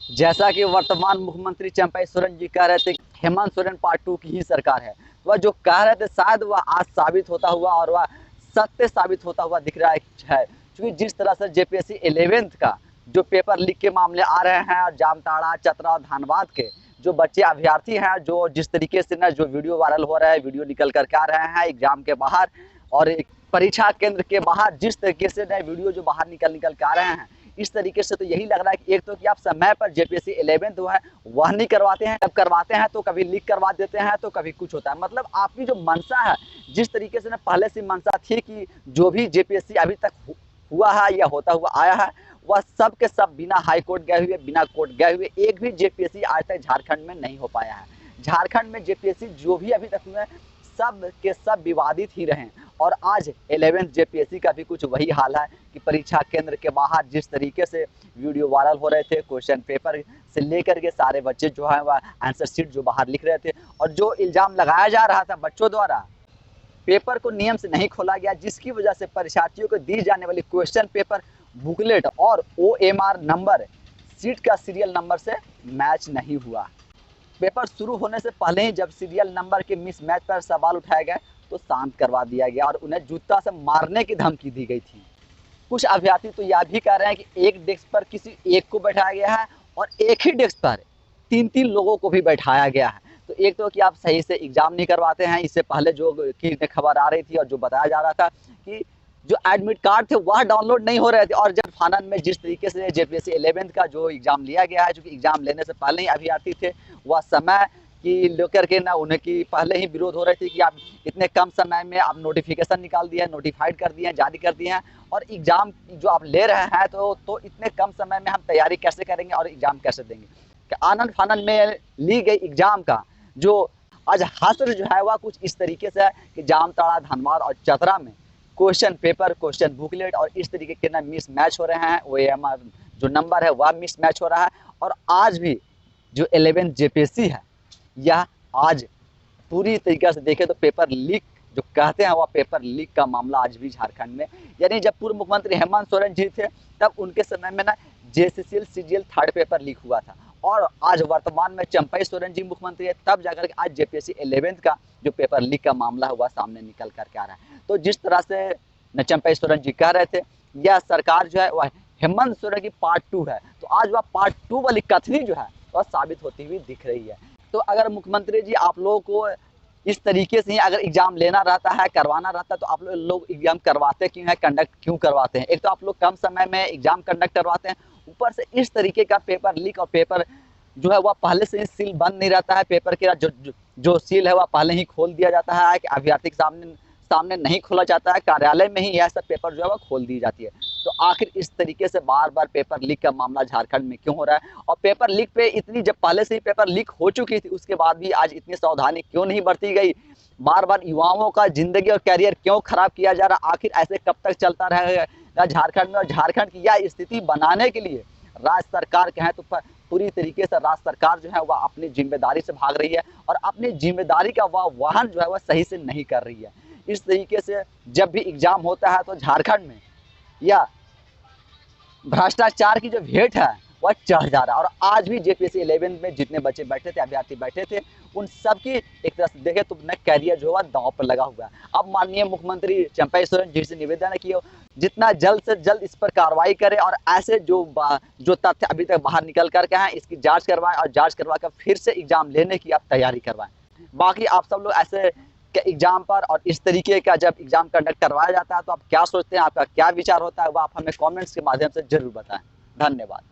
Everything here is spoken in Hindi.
जैसा कि वर्तमान मुख्यमंत्री चंपई सोरेन जी कह रहे थे हेमंत सोरेन पार्ट 2 की ही सरकार है। वह जो कह रहे थे शायद वह आज साबित होता हुआ और वह सत्य साबित होता हुआ दिख रहा है। क्योंकि जिस तरह से जेपीएससी 11th का जो पेपर लीक के मामले आ रहे हैं और जामताड़ा, चतरा और धनबाद के जो बच्चे अभ्यर्थी हैं, जो जिस तरीके से ना जो वीडियो वायरल हो रहा है, वीडियो निकल करके आ रहे हैं एग्जाम के बाहर और एक परीक्षा केंद्र के बाहर जिस तरीके से नए वीडियो जो बाहर निकल के आ रहे हैं, इस तरीके से तो यही लग रहा है कि एक तो कि आप समय पर जेपीएससी 11th है वह नहीं करवाते हैं, जब करवाते हैं तो कभी लीक करवा देते हैं तो कभी कुछ होता है। मतलब आपकी जो मंशा है, जिस तरीके से ना पहले से मंशा थी कि जो भी जेपीएससी अभी तक हुआ है या होता हुआ आया है वह सब के सब बिना हाई कोर्ट गए हुए, बिना कोर्ट गए हुए एक भी जेपीएससी आज तक झारखंड में नहीं हो पाया है। झारखंड में जेपीएससी जो भी अभी तक हुए सब के सब विवादित ही रहे और आज 11th जेपीएससी का भी कुछ वही हाल है कि परीक्षा केंद्र के बाहर जिस तरीके से वीडियो वायरल हो रहे थे, क्वेश्चन पेपर से लेकर के सारे बच्चे जो है वह आंसर शीट जो बाहर लिख रहे थे और जो इल्ज़ाम लगाया जा रहा था बच्चों द्वारा पेपर को नियम से नहीं खोला गया, जिसकी वजह से परीक्षार्थियों को दी जाने वाली क्वेश्चन पेपर बुकलेट और ओएमआर नंबर सीट का सीरियल नंबर से मैच नहीं हुआ। पेपर शुरू होने से पहले ही जब सीरियल नंबर के मिसमैच पर सवाल उठाए गए तो शांत करवा दिया गया और उन्हें जूता से मारने की धमकी दी गई थी। कुछ अभ्यर्थी तो यह भी कह रहे हैं कि एक डेस्क पर किसी एक को बैठाया गया है और एक ही डेस्क पर 3-3 लोगों को भी बैठाया गया है। तो एक तो कि आप सही से एग्जाम नहीं करवाते हैं, इससे पहले जो की खबर आ रही थी और जो बताया जा रहा था कि जो एडमिट कार्ड थे वह डाउनलोड नहीं हो रहे थे और जब फाइनल में जिस तरीके से जेपीएससी 11th का जो एग्जाम लिया गया है, चूँकि एग्जाम लेने से पहले ही अभ्यर्थी थे वह समय की लेकर के ना उन्हें की पहले ही विरोध हो रही थी कि आप इतने कम समय में आप नोटिफिकेशन निकाल दिए, नोटिफाइड कर दिए, जारी कर दिए हैं और एग्जाम जो आप ले रहे हैं तो इतने कम समय में हम तैयारी कैसे करेंगे और एग्जाम कैसे देंगे। आनंद फानंद में ली गई एग्जाम का जो आज हश्र जो है वह कुछ इस तरीके से है कि जामताड़ा, धनबाद और चतरा में क्वेश्चन पेपर, क्वेश्चन बुकलेट और इस तरीके के ना मिस मैच हो रहे हैं, ओएमआर जो नंबर है वह मिस मैच हो रहा है और आज भी जो 11th जेपीएससी है यह आज पूरी तरीके से देखें तो पेपर लीक जो कहते हैं वह पेपर लीक का मामला आज भी झारखंड में, यानी जब पूर्व मुख्यमंत्री हेमंत सोरेन जी थे तब उनके समय में ना जेसीसीएल सीजीएल थर्ड पेपर लीक हुआ था और आज वर्तमान में चंपई सोरेन जी मुख्यमंत्री है तब जाकर के आज जेपीएससी 11th का जो पेपर लीक का मामला हुआ सामने निकल करके आ रहा है। तो जिस तरह से न चंपई सोरेन जी कह रहे थे यह सरकार जो है वह हेमंत सोरेन की पार्ट 2 है, तो आज वह पार्ट 2 वाली कथनी जो है वह साबित होती हुई दिख रही है। तो अगर मुख्यमंत्री जी आप लोगों को इस तरीके से ही अगर एग्जाम लेना रहता है, करवाना रहता है तो आप लोग एग्जाम करवाते क्यों हैं, कंडक्ट क्यों करवाते हैं? एक तो आप लोग कम समय में एग्जाम कंडक्ट करवाते हैं, ऊपर से इस तरीके का पेपर लीक और पेपर जो है वह पहले से ही सील बंद नहीं रहता है, पेपर के जो सील है वह पहले ही खोल दिया जाता है कि अभ्यर्थी के सामने सामने नहीं खोला जाता है, कार्यालय में ही यह सब पेपर जो है वह खोल दी जाती है। तो आखिर इस तरीके से बार बार पेपर लीक का मामला झारखंड में क्यों हो रहा है और पेपर लीक पे इतनी जब पहले से ही पेपर लीक हो चुकी थी उसके बाद भी आज इतनी सावधानी क्यों नहीं बरती गई? बार बार युवाओं का जिंदगी और कैरियर क्यों खराब किया जा रहा? आखिर ऐसे कब तक चलता रहेगा झारखंड में? और झारखंड की यह स्थिति बनाने के लिए राज्य सरकार कहें तो पूरी तरीके से राज्य सरकार जो है वह अपनी जिम्मेदारी से भाग रही है और अपनी जिम्मेदारी का वह वहन जो है वह सही से नहीं कर रही है। इस तरीके से जब भी एग्जाम होता है तो झारखंड में या भ्रष्टाचार की जो भेंट है वह चढ़ जा रहा है और आज भी जेपीएससी 11th में जितने बच्चे बैठे थे, अभ्यर्थी बैठे थे, उन सब की एक तरह से देखे तो न कैरियर जो है दांव पर लगा हुआ है। अब माननीय मुख्यमंत्री चंपई सोरेन जी से निवेदन है कि जितना जल्द से जल्द इस पर कार्रवाई करें और ऐसे जो तथ्य अभी तक बाहर निकल करके हैं इसकी जांच करवाएं और जांच करवा कर फिर से एग्जाम लेने की आप तैयारी करवाएं। बाकी आप सब लोग ऐसे के एग्जाम पर और इस तरीके का जब एग्जाम कंडक्ट करवाया जाता है तो आप क्या सोचते हैं, आपका क्या विचार होता है, वह आप हमें कमेंट्स के माध्यम से जरूर बताएं। धन्यवाद।